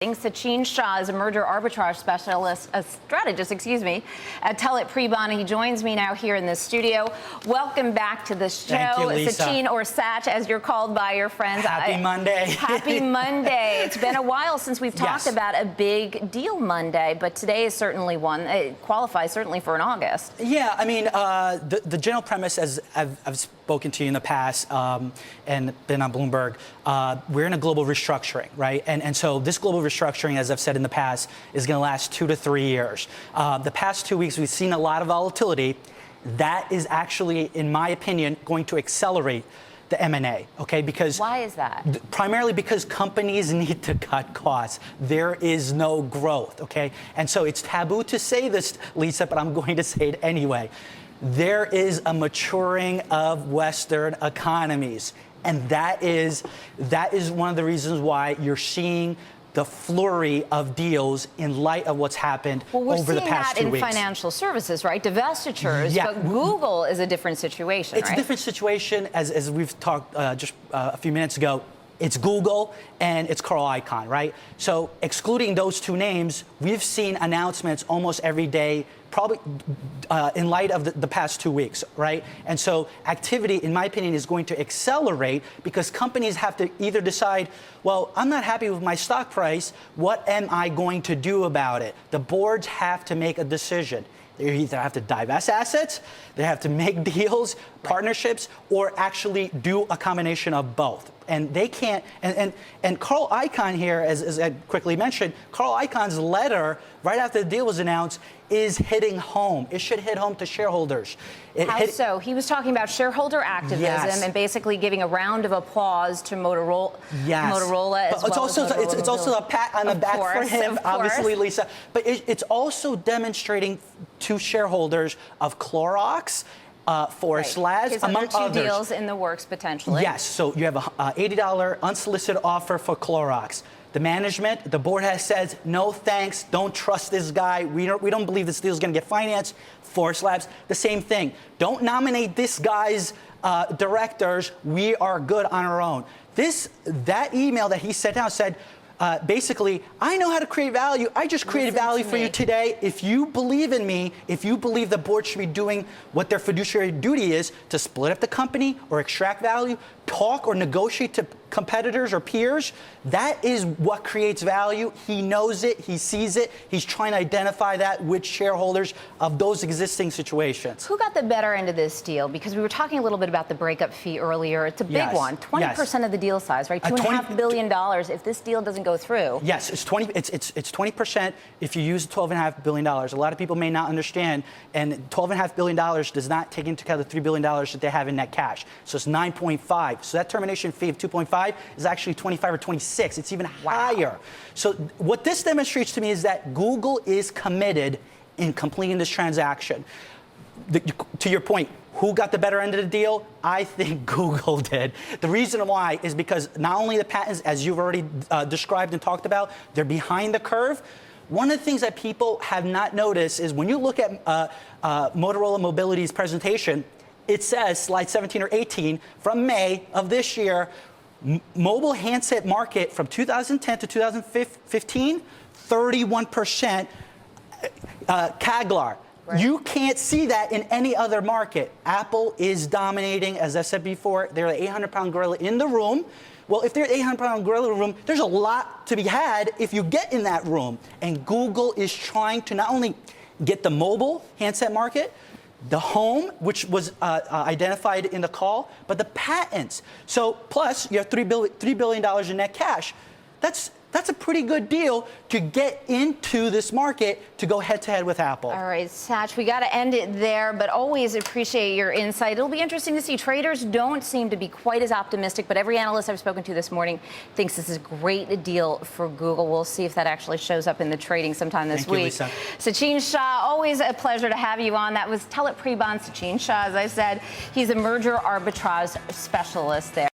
Sachin Shah is a merger arbitrage specialist, a strategist, at Tullett Prebon. He joins me now here in the studio. Welcome back to the show. Thank you, Lisa. Sachin, or Sach, as you're called by your friends. Happy Monday. Happy Monday. It's been a while since we've talked about a big deal Monday, but today is certainly one. It qualifies certainly for an August. Yeah, I mean, the general premise, as I've spoken to you in the past and been on Bloomberg, we're in a global restructuring, right? And so this global restructuring, as I've said in the past, is going to last 2 to 3 years. The past 2 weeks, we've seen a lot of volatility. That is actually, in my opinion, going to accelerate the M&A, okay? Because why is that? Primarily because companies need to cut costs. There is no growth, okay? And so it's taboo to say this, Lisa, but I'm going to say it anyway. There is a maturing of Western economies, and that is one of the reasons why you're seeing the flurry of deals in light of what's happened over the past 2 weeks. We're seeing that in financial services, right? Divestitures, yeah. But Google is a different situation, It's right? a different situation, as we've talked just a few minutes ago. It's Google and it's Carl Icahn, right? So excluding those two names, we've seen announcements almost every day, probably in light of the past 2 weeks, right? And so activity, in my opinion, is going to accelerate because companies have to either decide, well, I'm not happy with my stock price. What am I going to do about it? The boards have to make a decision. They either have to divest assets, they have to make deals, partnerships, or actually do a combination of both. And they can't, and Carl Icahn here, as I quickly mentioned, Carl Icahn's letter right after the deal was announced is hitting home. It should hit home to shareholders. How so? He was talking about shareholder activism and basically giving a round of applause to Motorola. Motorola as well. It's also a pat on the back for him, obviously, Lisa. But it's also demonstrating to shareholders of Clorox, Forest Labs, among others. Two deals in the works potentially. Yes. So you have a $80 unsolicited offer for Clorox. The management, the board has said, no thanks, don't trust this guy. We don't believe this deal is going to get financed. Forest Labs, the same thing. Don't nominate this guy's directors. We are good on our own. That email that he sent out said, basically, I know how to create value. I just created value for you today. If you believe in me, if you believe the board should be doing what their fiduciary duty is to split up the company or extract value, talk or negotiate to competitors or peers, that is what creates value. He knows it. He sees it. He's trying to identify that with shareholders of those existing situations. Who got the better end of this deal? Because we were talking a little bit about the breakup fee earlier. It's a big one. 20% of the deal size, right? $2.5 billion if this deal doesn't go through. Yes, it's 20% if you use $12.5 billion. A lot of people may not understand, and $12.5 billion does not take into account the $3 billion that they have in net cash. So it's 9.5. So that termination fee of 2.5 is actually 25 or 26. It's even higher. So what this demonstrates to me is that Google is committed in completing this transaction. To your point, who got the better end of the deal? I think Google did. The reason why is because not only the patents, as you've already described and talked about, they're behind the curve. One of the things that people have not noticed is when you look at Motorola Mobility's presentation, it says, slide 17 or 18, from May of this year, mobile handset market from 2010 to 2015, 31% CAGR. Right. You can't see that in any other market. Apple is dominating, as I said before. They're the 800-pound gorilla in the room. Well, if they're an 800-pound gorilla in the room, there's a lot to be had if you get in that room. And Google is trying to not only get the mobile handset market, the home, which was identified in the call, but the patents. So plus you have $3 billion in net cash. That's a pretty good deal to get into this market to go head-to-head with Apple. All right, Sach, we got to end it there, but always appreciate your insight. It'll be interesting to see. Traders don't seem to be quite as optimistic, but every analyst I've spoken to this morning thinks this is a great deal for Google. We'll see if that actually shows up in the trading sometime this week. Lisa. Sachin Shah, always a pleasure to have you on. That was Tullett Prebon. Sachin Shah, as I said, he's a merger arbitrage specialist there.